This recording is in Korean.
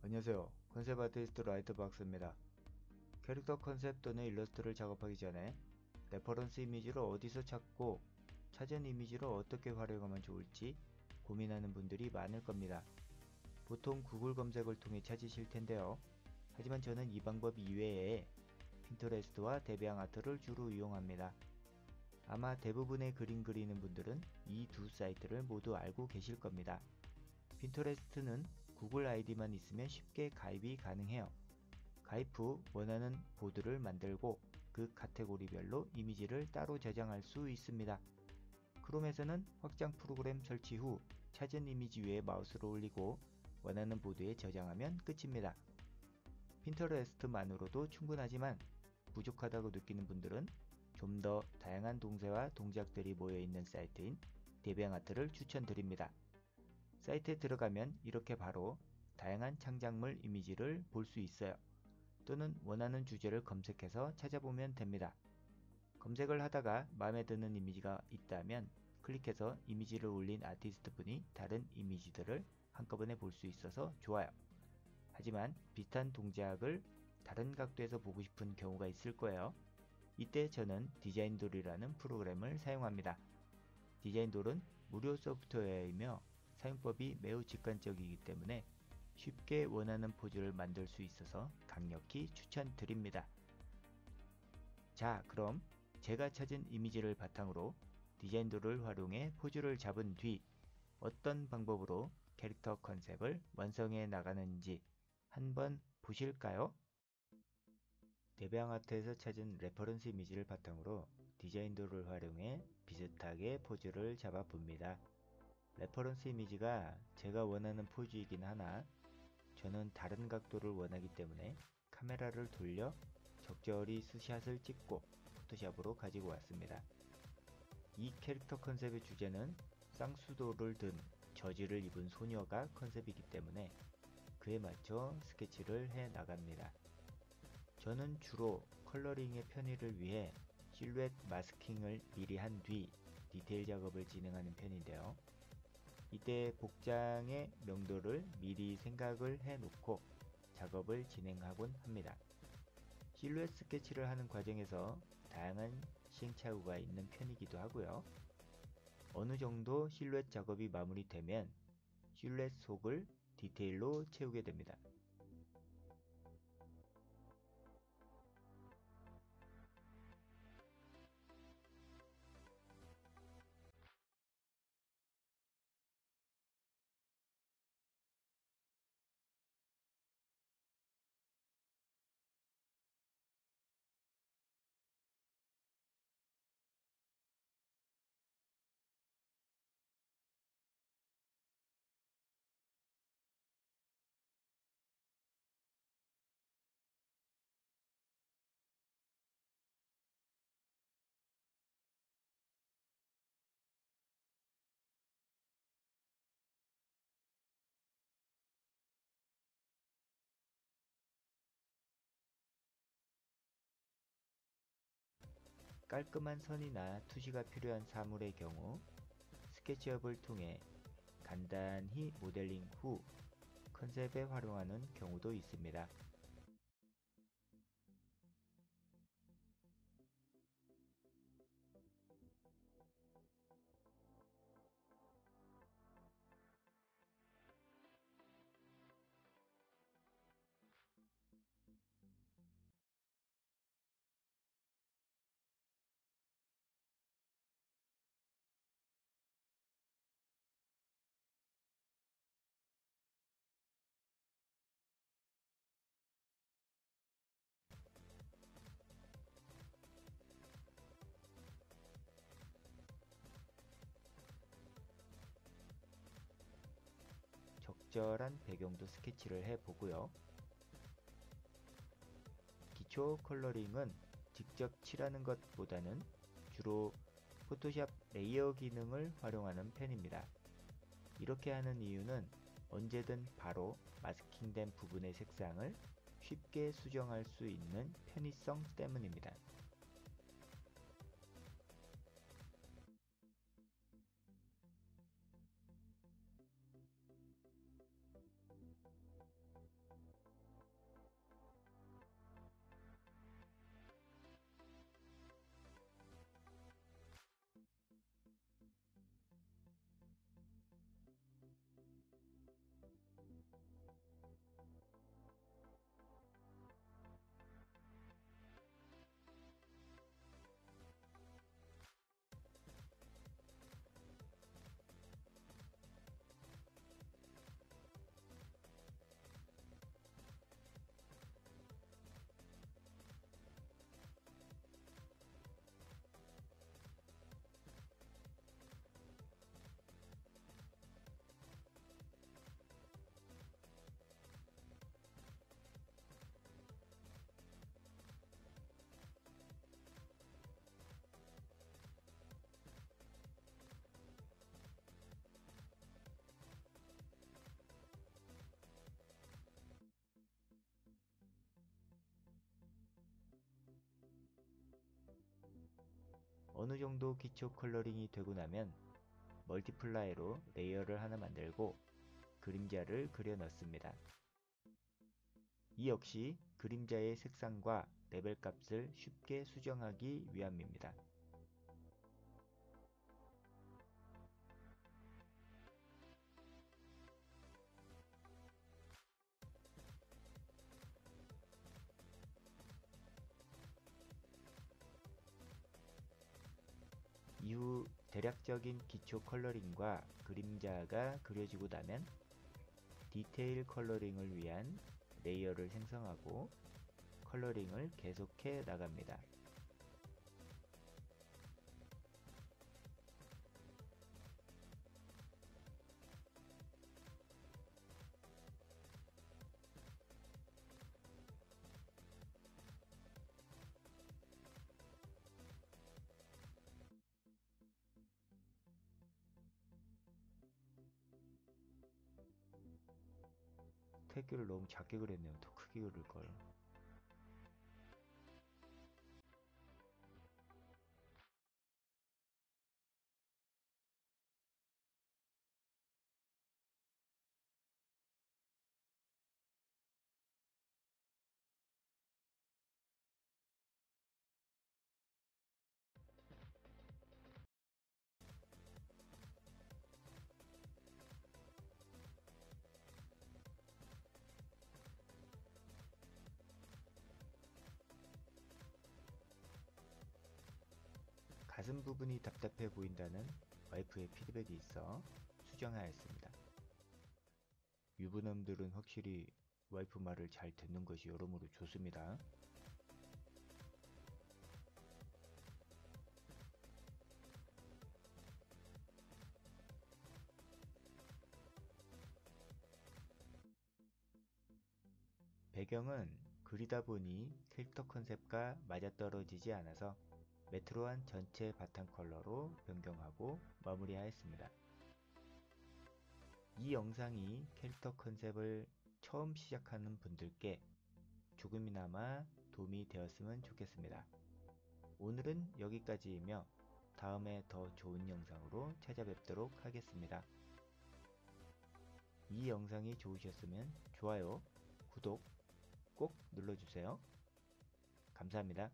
안녕하세요. 컨셉 아티스트 라이트박스입니다. 캐릭터 컨셉 또는 일러스트를 작업하기 전에 레퍼런스 이미지를 어디서 찾고 찾은 이미지를 어떻게 활용하면 좋을지 고민하는 분들이 많을 겁니다. 보통 구글 검색을 통해 찾으실 텐데요. 하지만 저는 이 방법 이외에 핀터레스트와 데비앙 아트를 주로 이용합니다. 아마 대부분의 그림 그리는 분들은 이 두 사이트를 모두 알고 계실 겁니다. 핀터레스트는 구글 아이디만 있으면 쉽게 가입이 가능해요. 가입 후 원하는 보드를 만들고 그 카테고리별로 이미지를 따로 저장할 수 있습니다. 크롬에서는 확장 프로그램 설치 후 찾은 이미지 위에 마우스를 올리고 원하는 보드에 저장하면 끝입니다. 핀터레스트만으로도 충분하지만 부족하다고 느끼는 분들은 좀 더 다양한 동세와 동작들이 모여있는 사이트인 데비앙아트를 추천드립니다. 사이트에 들어가면 이렇게 바로 다양한 창작물 이미지를 볼 수 있어요. 또는 원하는 주제를 검색해서 찾아보면 됩니다. 검색을 하다가 마음에 드는 이미지가 있다면 클릭해서 이미지를 올린 아티스트 분이 다른 이미지들을 한꺼번에 볼 수 있어서 좋아요. 하지만 비슷한 동작을 다른 각도에서 보고 싶은 경우가 있을 거예요. 이때 저는 디자인돌이라는 프로그램을 사용합니다. 디자인돌은 무료 소프트웨어이며 사용법이 매우 직관적이기 때문에 쉽게 원하는 포즈를 만들 수 있어서 강력히 추천드립니다. 자, 그럼 제가 찾은 이미지를 바탕으로 디자인돌을 활용해 포즈를 잡은 뒤 어떤 방법으로 캐릭터 컨셉을 완성해 나가는지 한번 보실까요? 데비앙아트에서 찾은 레퍼런스 이미지를 바탕으로 디자인돌을 활용해 비슷하게 포즈를 잡아 봅니다. 레퍼런스 이미지가 제가 원하는 포즈이긴 하나 저는 다른 각도를 원하기 때문에 카메라를 돌려 적절히 스샷을 찍고 포토샵으로 가지고 왔습니다. 이 캐릭터 컨셉의 주제는 쌍수도를 든 저지를 입은 소녀가 컨셉이기 때문에 그에 맞춰 스케치를 해 나갑니다. 저는 주로 컬러링의 편의를 위해 실루엣 마스킹을 미리 한 뒤 디테일 작업을 진행하는 편인데요. 이때 복장의 명도를 미리 생각을 해 놓고 작업을 진행하곤 합니다. 실루엣 스케치를 하는 과정에서 다양한 시행착오가 있는 편이기도 하고요. 어느 정도 실루엣 작업이 마무리되면 실루엣 속을 디테일로 채우게 됩니다. 깔끔한 선이나 투시가 필요한 사물의 경우 스케치업을 통해 간단히 모델링 후 컨셉에 활용하는 경우도 있습니다. 적절한 배경도 스케치를 해보고요. 기초 컬러링은 직접 칠하는 것보다는 주로 포토샵 레이어 기능을 활용하는 편입니다. 이렇게 하는 이유는 언제든 바로 마스킹된 부분의 색상을 쉽게 수정할 수 있는 편의성 때문입니다. 어느 정도 기초 컬러링이 되고 나면 멀티플라이로 레이어를 하나 만들고 그림자를 그려 넣습니다. 이 역시 그림자의 색상과 레벨 값을 쉽게 수정하기 위함입니다. 이후 대략적인 기초 컬러링과 그림자가 그려지고 나면 디테일 컬러링을 위한 레이어를 생성하고 컬러링을 계속해 나갑니다. 태교를 너무 작게 그렸네요. 더 크게 그릴걸. 가슴 부분이 답답해 보인다는 와이프의 피드백이 있어 수정하였습니다. 유부남들은 확실히 와이프 말을 잘 듣는 것이 여러모로 좋습니다. 배경은 그리다 보니 캐릭터 컨셉과 맞아떨어지지 않아서 메트로한 전체 바탕 컬러로 변경하고 마무리하였습니다. 이 영상이 캐릭터 컨셉을 처음 시작하는 분들께 조금이나마 도움이 되었으면 좋겠습니다. 오늘은 여기까지이며 다음에 더 좋은 영상으로 찾아뵙도록 하겠습니다. 이 영상이 좋으셨으면 좋아요, 구독 꼭 눌러주세요. 감사합니다.